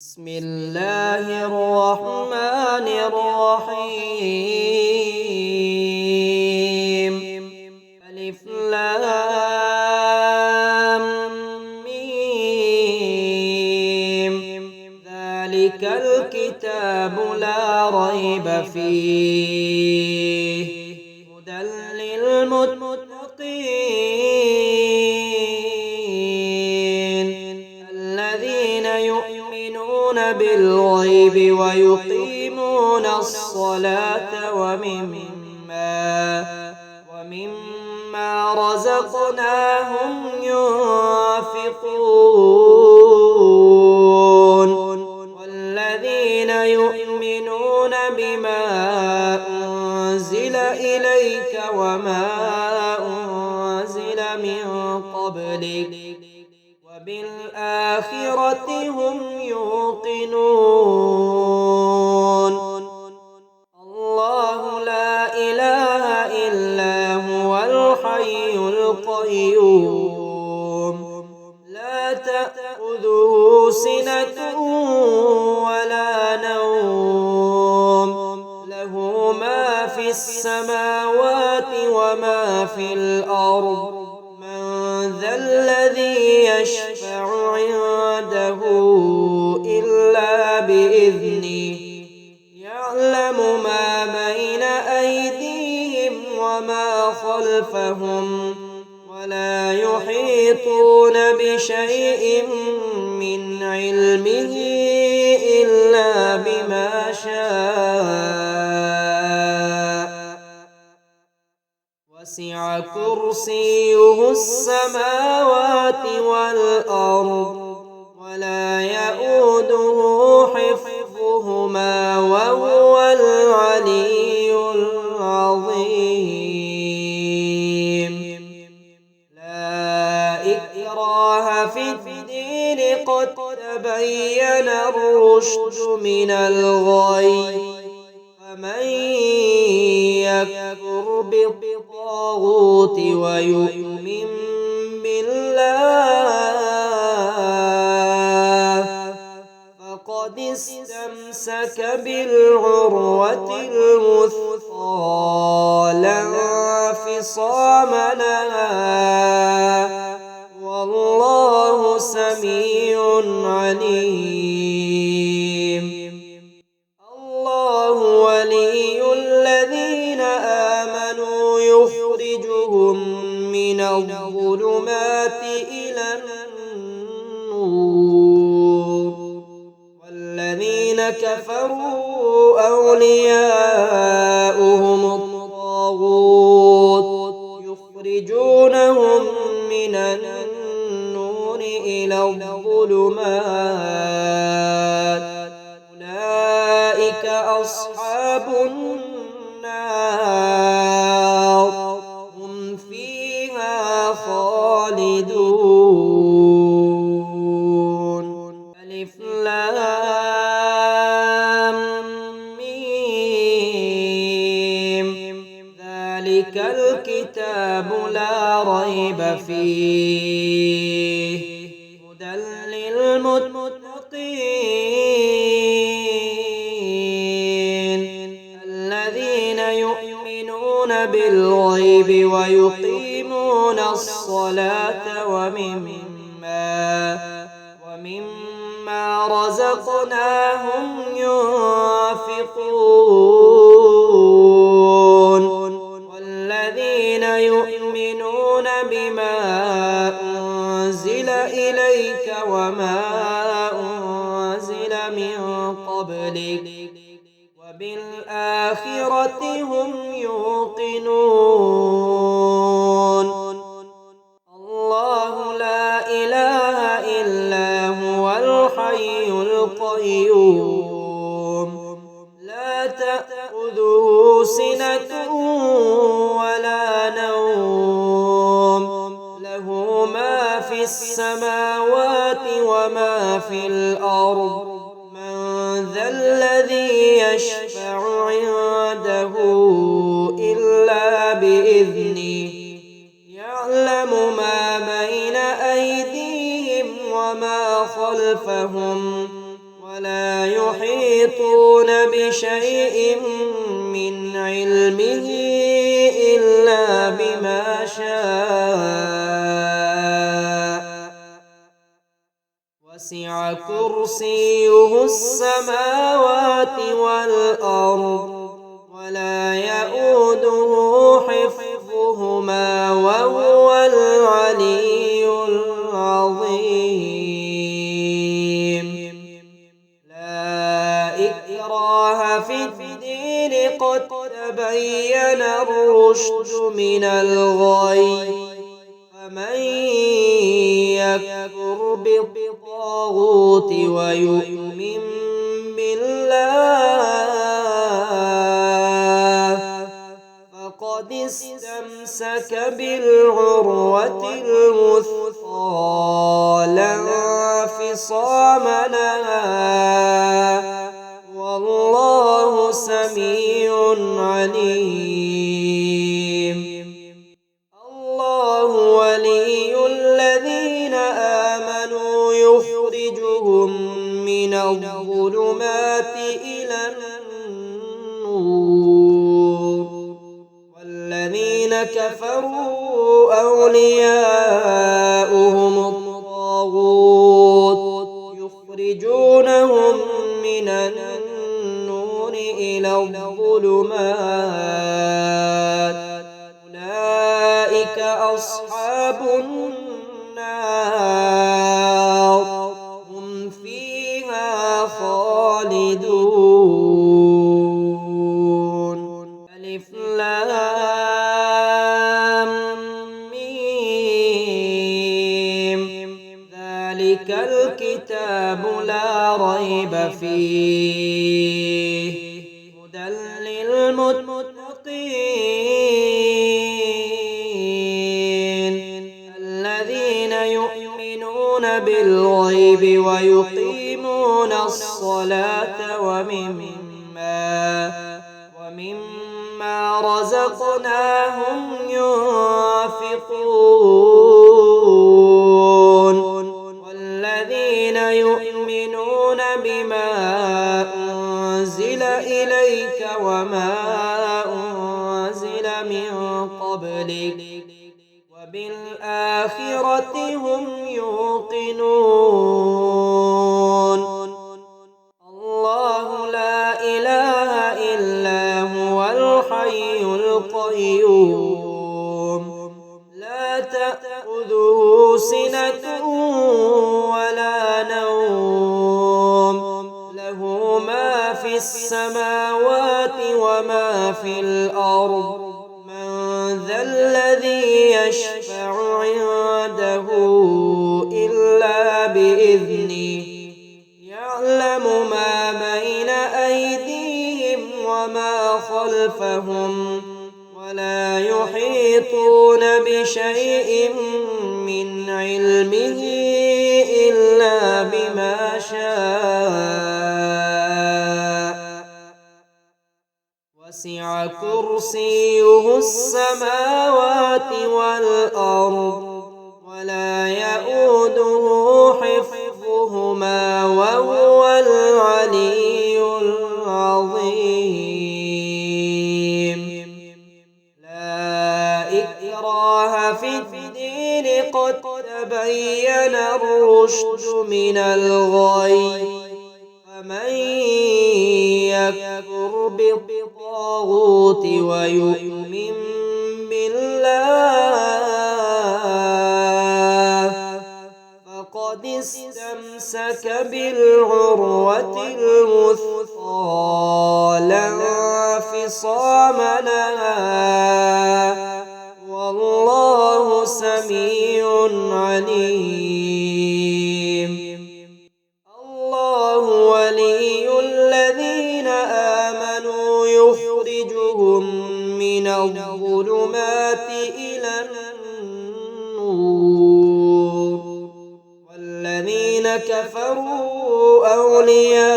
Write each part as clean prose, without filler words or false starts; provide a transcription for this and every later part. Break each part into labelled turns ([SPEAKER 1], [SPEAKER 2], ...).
[SPEAKER 1] بسم الله الرحمن الرحيم. ألف لام ميم. ذلك الكتاب لا ريب فيه هدى للمتقين الذين يؤمنون بالغيب ويقيمون الصلاة ومما رزقناهم ينفقون والذين يؤمنون بما أنزل إليك وما أنزل من قبلك وبالآخرة هم يوقنون. الله لا إله إلا هو الحي القيوم لا تأخذه سنة ولا نوم له ما في السماوات وما في الأرض من ذا الذي يشفع عنده إلا بإذنه يعلم ما بين أيديهم وما خلفهم ولا يحيطون بشيء من علمه إلا بما شاء وسع كرسيه السماوات والأرض ولا يؤوده حفظهما وهو العلي العظيم. لا إكراه في الدين قد تبين الرشد من الغي فمن يكفر بالطاغوت ويؤمن بالله فقد استمسك بالعروة الوثقى لا انفصام لها والله سميع عليم. الله ولي الذين آمنوا يخرجهم من الظلمات إلى النور والذين كفروا أولياؤهم الطاغوت يخرجونهم من النور إلى الظلمات أولئك أصحاب النار هم فيها خالدون. ألف لام ميم. ذلك الكتاب لا ريب فيه هدى للمتقين الذين يؤمنون بالغيب ويقيمون الصلاة ومما رزقناهم ينفقون والذين يؤمنون بما أنزل إليك وما أنزل من قبلك وبالآخرة هم يوقنون. الله لا إله إلا هو الحي القيوم لا تأخذه سنة ولا نوم له ما في السماوات وما في الأرض من ذا الذي يشفع عنده إلا بإذنه يعلم ما بين أيديهم وما خلفهم ولا يحيطون بشيء من علمه إلا بما شاء وسع كرسيه السماوات والأرض ولا يئوده حفظهما وهو العلي العظيم لا إكراه في الدين قد تبين الرشد من الغي فمن يكفر بالطاغوت ويؤمن بالله فقد استمسك بالعروة الوثقى لا انفصام لها والله سميع عليم الله ولي الذين آمنوا يخرجهم من الظلمات إلى النور والذين كفروا أولياؤهم الطاغوت يخرجونهم من النور إلى الظلمات أولئك أصحاب النار هم فيها خالدون ألف لام ميم ذلك الكتاب لا ريب فيه هدى للمتقين الذين يؤمنون بالغيب ويقيمون الصلاة ومما رزقناهم ينفقون والذين يؤمنون بما أنزل إليك وما أنزل من قبلك وبالآخرة هم يوقنون الله لا إله إلا هو الحي القيوم لا تأخذه سنة ولا نوم له ما في السماوات وما في الأرض من ذا الذي يشفع عنده إلا بإذنه يعلم ما بين أيديهم وما خلفهم ولا يحيطون بشيء من علمه إلا بما شاء وسع كرسيه السماوات والأرض ولا يئوده حفظهما وهو العلي العظيم لا إكراه في الدين قد تبين الرشد من الغي فمن يكفر بالطاغوت ويؤمن بالله فقد استمسك بالعروة الوثقى لا انفصام لها والله سميع عليم الله ولي الذين آمنوا يخرجهم من الظلمات إلى النور والذين كفروا أولياؤهم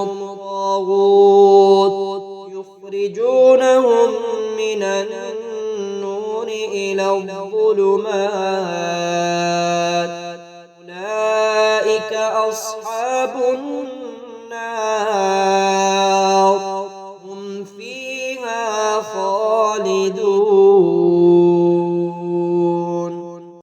[SPEAKER 1] الطاغوت يخرجونهم من النور إلى الظلمات أولئك أصحاب النار هم فيها خالدون